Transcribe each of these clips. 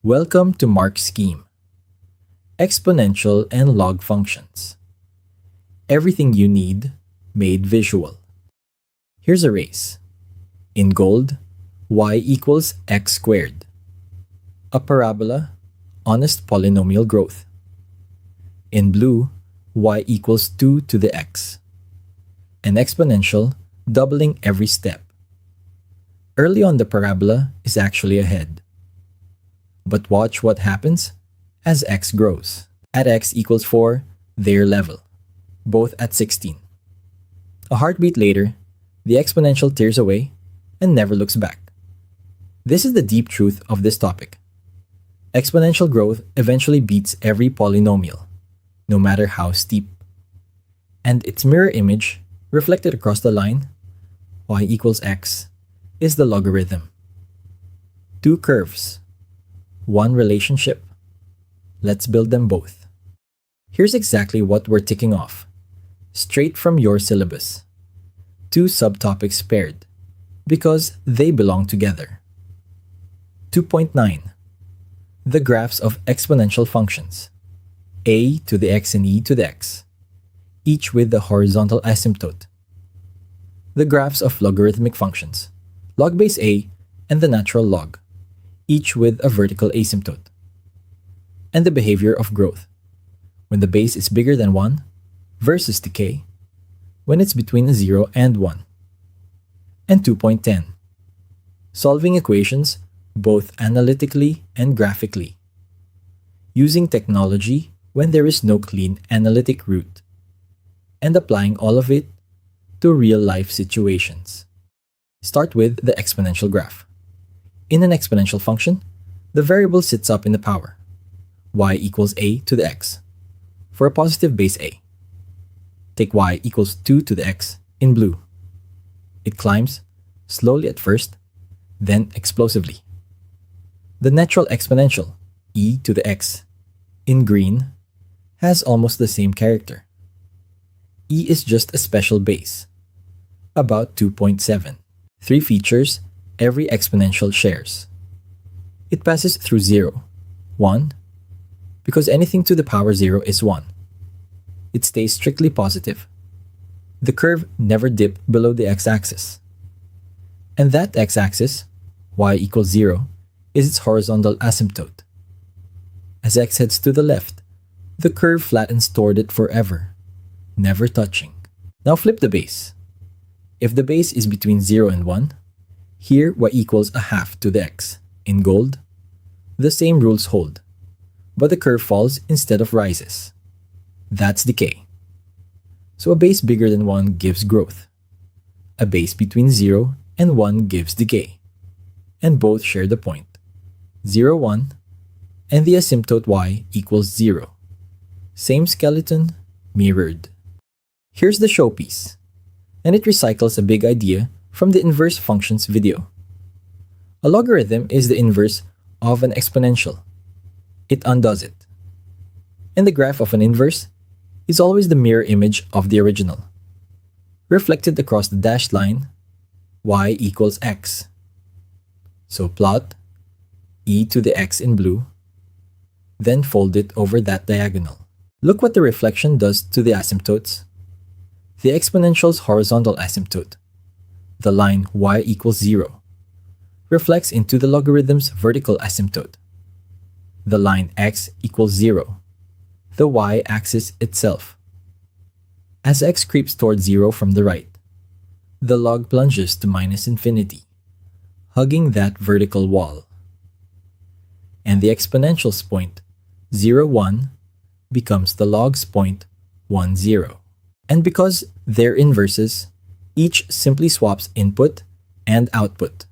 Welcome to MarkScheme, exponential and log functions. Everything you need made visual. Here's a race. In gold, y equals x squared. A parabola, honest polynomial growth. In blue, y equals 2 to the x. An exponential, doubling every step. Early on, the parabola is actually ahead. But watch what happens as x grows. At x equals 4, they're level, both at 16. A heartbeat later, the exponential tears away and never looks back. This is the deep truth of this topic. Exponential growth eventually beats every polynomial, no matter how steep. And its mirror image, reflected across the line, y equals x, is the logarithm. Two curves. One relationship. Let's build them both. Here's exactly what we're ticking off, straight from your syllabus. Two subtopics paired, because they belong together. 2.9. The graphs of exponential functions, a to the x and e to the x, each with the horizontal asymptote. The graphs of logarithmic functions, log base a and the natural log, each with a vertical asymptote. And the behavior of growth, when the base is bigger than 1, versus decay, when it's between 0 and 1. And 2.10. Solving equations both analytically and graphically, using technology when there is no clean analytic route, and applying all of it to real-life situations. Start with the exponential graph. In an exponential function, the variable sits up in the power, y equals a to the x, for a positive base a. Take y equals 2 to the x in blue. It climbs, slowly at first, then explosively. The natural exponential, e to the x, in green, has almost the same character. E is just a special base, about 2.7. 3 features every exponential shares. It passes through 0, 1, because anything to the power 0 is 1. It stays strictly positive. The curve never dipped below the x-axis. And that x-axis, y equals 0, is its horizontal asymptote. As x heads to the left, the curve flattens toward it forever, never touching. Now flip the base. If the base is between 0 and 1, here y equals a half to the x. In gold, the same rules hold, but the curve falls instead of rises. That's decay. So a base bigger than 1 gives growth. A base between 0 and 1 gives decay. And both share the point, 0, 1, and the asymptote y equals 0. Same skeleton, mirrored. Here's the showpiece, and it recycles a big idea from the inverse functions video. A logarithm is the inverse of an exponential. It undoes it. And the graph of an inverse is always the mirror image of the original. Reflected across the dashed line, y equals x. So plot e to the x in blue, then fold it over that diagonal. Look what the reflection does to the asymptotes. The exponential's horizontal asymptote, the line y equals 0, reflects into the logarithm's vertical asymptote, the line x equals 0, the y-axis itself. As x creeps toward 0 from the right, the log plunges to minus infinity, hugging that vertical wall. And the exponential's point, 0, 1, becomes the log's point, 1, 0. And because they're inverses, each simply swaps input and output.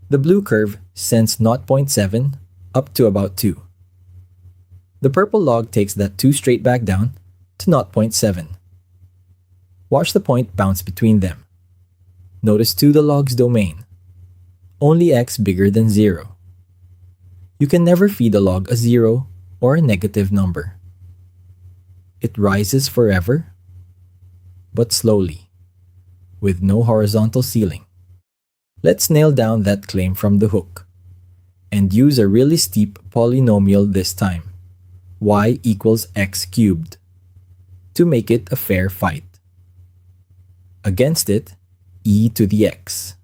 The blue curve sends 0.7 up to about 2. The purple log takes that 2 straight back down to 0.7. Watch the point bounce between them. Notice too the log's domain. Only x bigger than 0. You can never feed a log a 0 or a negative number. It rises forever, but slowly, with no horizontal ceiling. Let's nail down that claim from the hook. and use a really steep polynomial this time, y equals x cubed, to make it a fair fight. Against it, e to the x.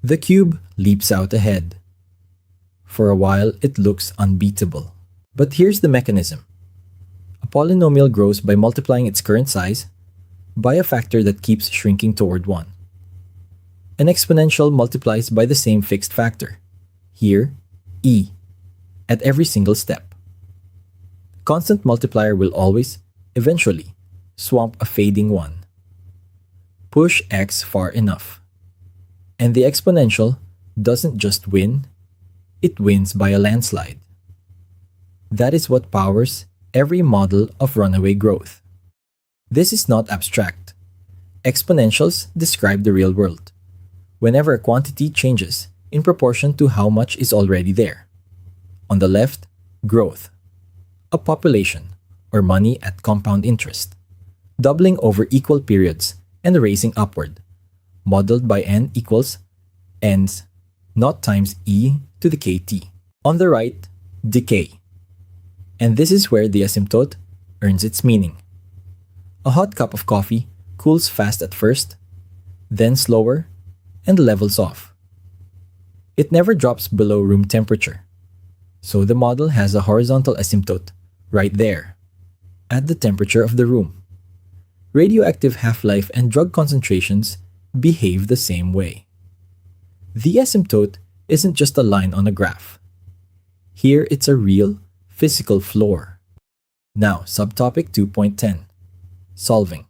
The cube leaps out ahead. For a while, it looks unbeatable. But here's the mechanism. A polynomial grows by multiplying its current size by a factor that keeps shrinking toward 1. An exponential multiplies by the same fixed factor, here, e, at every single step. Constant multiplier will always, eventually, swamp a fading 1. Push x far enough. And the exponential doesn't just win, it wins by a landslide. That is what powers every model of runaway growth. This is not abstract. Exponentials describe the real world. Whenever a quantity changes in proportion to how much is already there. On the left, growth. A population, or money at compound interest, doubling over equal periods and racing upward, modeled by n equals n's naught times e to the kt. On the right, decay. And this is where the asymptote earns its meaning. A hot cup of coffee cools fast at first, then slower, and levels off. It never drops below room temperature. So the model has a horizontal asymptote right there, at the temperature of the room. Radioactive half-life and drug concentrations behave the same way. The asymptote isn't just a line on a graph. Here it's a real, physical floor. Now, subtopic 2.10. Solving.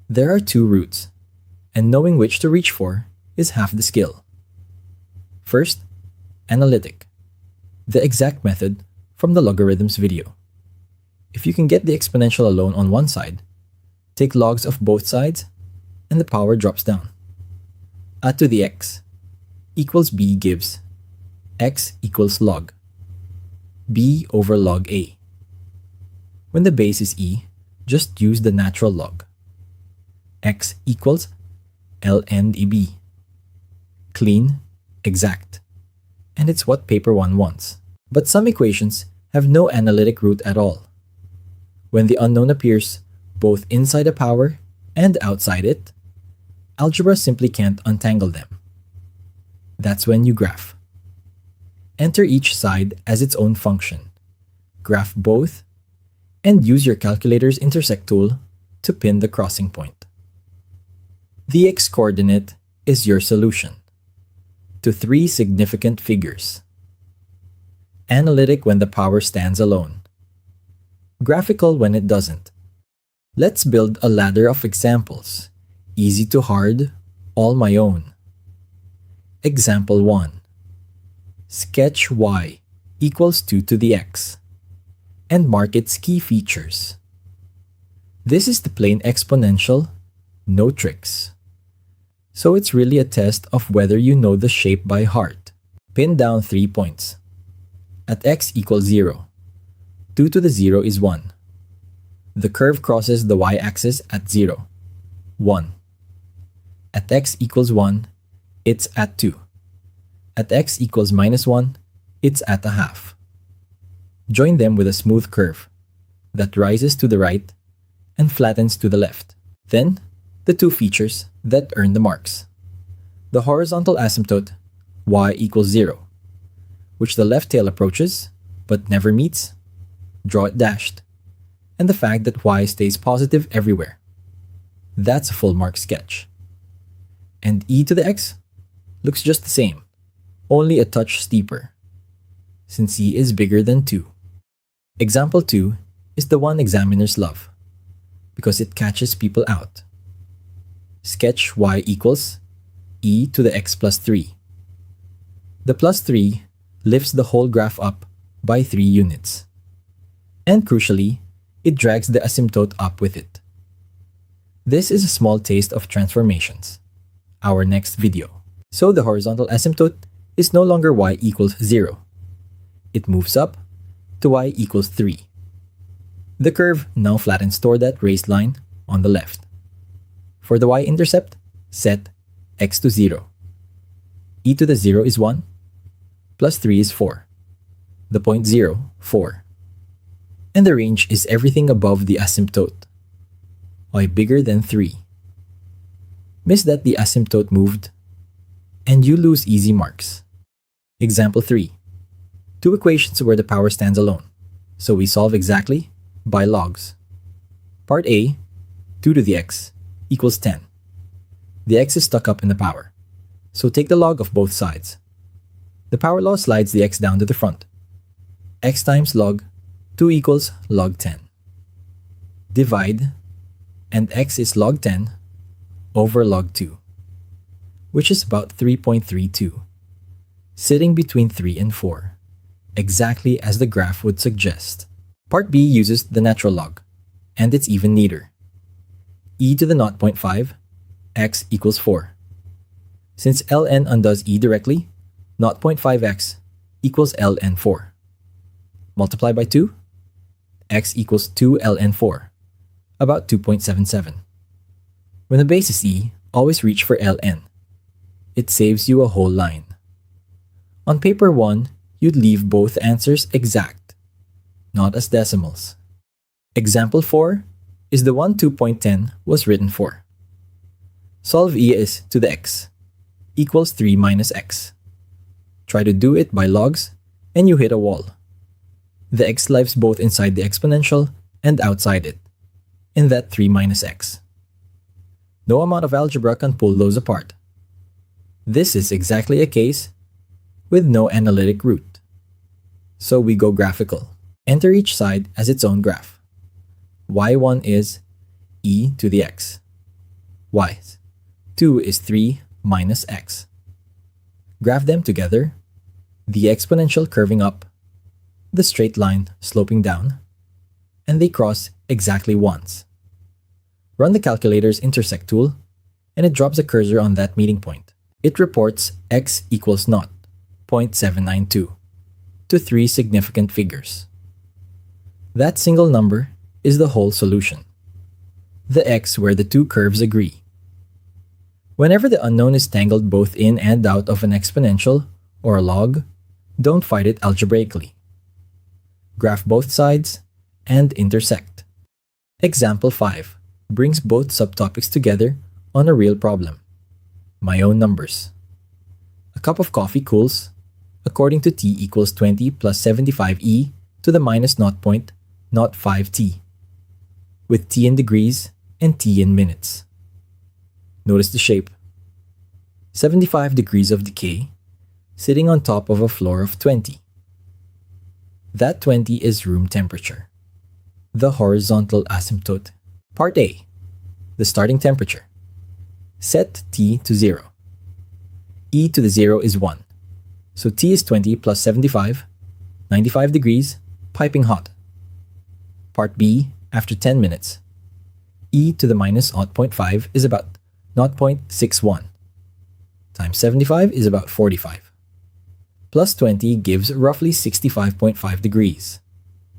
There are 2 roots, and knowing which to reach for is half the skill. First, analytic. The exact method from the logarithms video. If you can get the exponential alone on one side, take logs of both sides, and the power drops down. A to the x equals b gives x equals log b over log a. When the base is e, just use the natural log. X equals ln db. Clean, exact. And it's what paper 1 wants. But some equations have no analytic root at all. When the unknown appears both inside a power and outside it, algebra simply can't untangle them. That's when you graph. Enter each side as its own function. Graph both, and use your calculator's intersect tool to pin the crossing point. The x-coordinate is your solution to 3 significant figures. Analytic when the power stands alone. Graphical when it doesn't. Let's build a ladder of examples. Easy to hard, all my own. Example 1. Sketch y equals 2 to the x, and mark its key features. This is the plain exponential, no tricks. So it's really a test of whether you know the shape by heart. Pin down 3 points. At x equals 0, 2 to the 0 is 1. The curve crosses the y-axis at 0, 1. At x equals 1, it's at 2. At x equals minus 1, it's at a half. Join them with a smooth curve that rises to the right and flattens to the left. Then, the 2 features that earn the marks. The horizontal asymptote, y equals 0, which the left tail approaches but never meets, draw it dashed, and the fact that y stays positive everywhere. That's a full mark sketch. And e to the x looks just the same, only a touch steeper, since e is bigger than 2. Example 2 is the one examiners love, because it catches people out. Sketch y equals e to the x plus 3. The plus 3 lifts the whole graph up by 3 units. And crucially, it drags the asymptote up with it. This is a small taste of transformations. Our next video. So the horizontal asymptote is no longer y equals 0. It moves up to y equals 3. The curve now flattens toward that raised line on the left. For the y-intercept, set x to 0. E to the 0 is 1, plus 3 is 4. The point 0, 4. And the range is everything above the asymptote, y bigger than 3. Miss that the asymptote moved, and you lose easy marks. Example 3. Two equations where the power stands alone, so we solve exactly by logs. Part A, 2 to the x equals 10. The x is stuck up in the power, so take the log of both sides. The power law slides the x down to the front. X times log 2 equals log 10. Divide, and x is log 10 over log 2, which is about 3.32, sitting between 3 and 4, exactly as the graph would suggest. Part B uses the natural log, and it's even neater. E to the 0.5, x equals 4. Since ln undoes e directly, 0.5x equals ln 4. Multiply by 2, x equals 2 ln 4, about 2.77. When the base is e, always reach for ln. It saves you a whole line. On paper 1, you'd leave both answers exact, not as decimals. Example 4 is the one 2.10 was written for. Solve e is to the x equals 3 minus x. Try to do it by logs, and you hit a wall. The x lives both inside the exponential and outside it, in that 3 minus x. No amount of algebra can pull those apart. This is exactly a case with no analytic root. So we go graphical. Enter each side as its own graph. y1 is e to the x. y2 is 3 minus x. Graph them together, the exponential curving up, the straight line sloping down, and they cross exactly once. Run the calculator's intersect tool, and it drops a cursor on that meeting point. It reports x equals 0.792 to 3 significant figures. That single number is the whole solution, the x where the two curves agree. Whenever the unknown is tangled both in and out of an exponential or a log, don't fight it algebraically. Graph both sides and intersect. Example 5 brings both subtopics together on a real problem. My own numbers. A cup of coffee cools according to t equals 20 plus 75e to the minus 0.05t, with t in degrees and t in minutes. Notice the shape. 75 degrees of decay sitting on top of a floor of 20. That 20 is room temperature, the horizontal asymptote. Part A, the starting temperature. Set t to 0. E to the 0 is 1. So t is 20 plus 75, 95 degrees, piping hot. Part B, after 10 minutes. E to the minus 0.5 is about 0.61. Times 75 is about 45. Plus 20 gives roughly 65.5 degrees.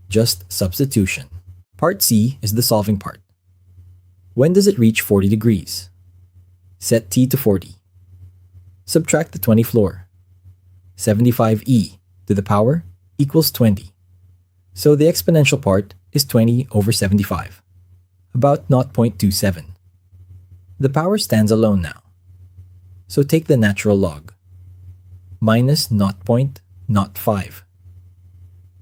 Just substitution. Part C is the solving part. When does it reach 40 degrees? Set t to 40. Subtract the 20 floor. 75e to the power equals 20. So the exponential part is 20 over 75, about 0.27. The power stands alone now. So take the natural log. Minus 0.05.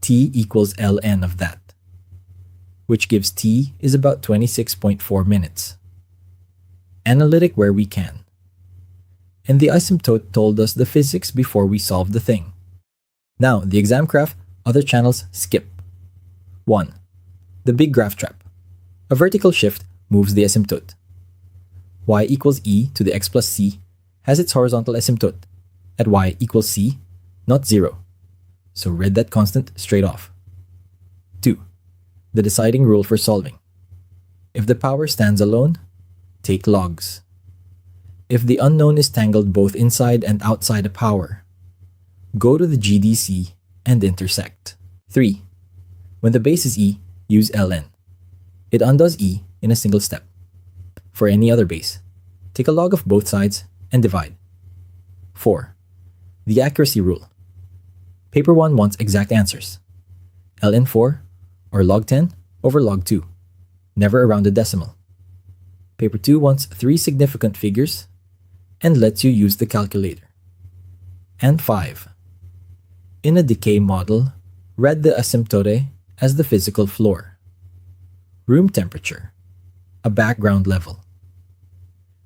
T equals ln of that, which gives t is about 26.4 minutes. Analytic where we can. And the asymptote told us the physics before we solved the thing. Now, the exam graph, other channels skip. 1. The big graph trap. A vertical shift moves the asymptote. Y equals e to the x plus c has its horizontal asymptote at y equals c, not 0. So read that constant straight off. 2. The deciding rule for solving. If the power stands alone, take logs. If the unknown is tangled both inside and outside a power, go to the GDC and intersect. 3. When the base is e, use ln. It undoes e in a single step. For any other base, take a log of both sides and divide. 4. The accuracy rule. Paper 1 wants exact answers. ln4 or log 10 over log 2, never a rounded decimal. Paper 2 wants 3 significant figures and lets you use the calculator. And 5. In a decay model, read the asymptote as the physical floor. Room temperature, a background level.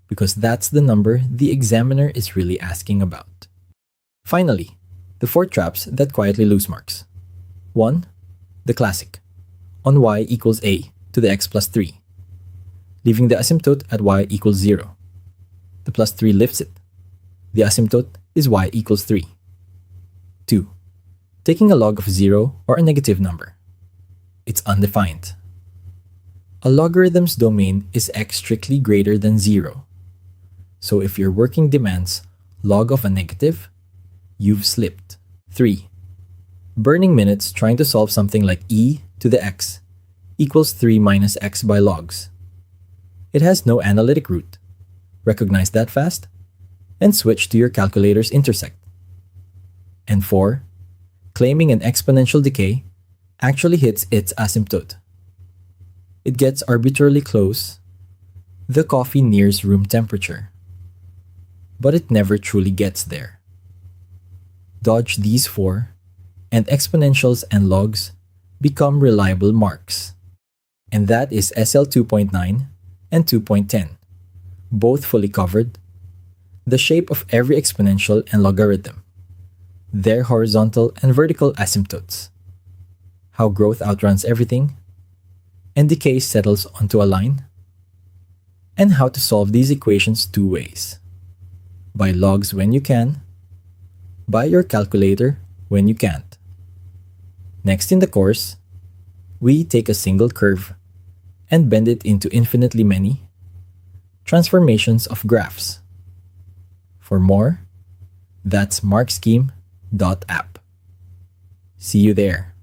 Because that's the number the examiner is really asking about. Finally, the 4 traps that quietly lose marks. 1. The classic, on y equals a to the x plus 3, leaving the asymptote at y equals 0. The plus 3 lifts it. The asymptote is y equals 3. 2. Taking a log of 0 or a negative number. It's undefined. A logarithm's domain is x strictly greater than 0. So if your working demands log of a negative, you've slipped. 3. Burning minutes trying to solve something like e to the x equals 3 minus x by logs. It has no analytic root. Recognize that fast, and switch to your calculator's intersect. And 4. Claiming an exponential decay actually hits its asymptote. It gets arbitrarily close. The coffee nears room temperature. But it never truly gets there. Dodge these 4, and exponentials and logs become reliable marks. And that is SL 2.9 and 2.10, both fully covered, the shape of every exponential and logarithm, their horizontal and vertical asymptotes, how growth outruns everything, and decay settles onto a line, and how to solve these equations 2 ways: by logs when you can, by your calculator when you can't. Next in the course, we take a single curve and bend it into infinitely many transformations of graphs. For more, that's markscheme.app. See you there.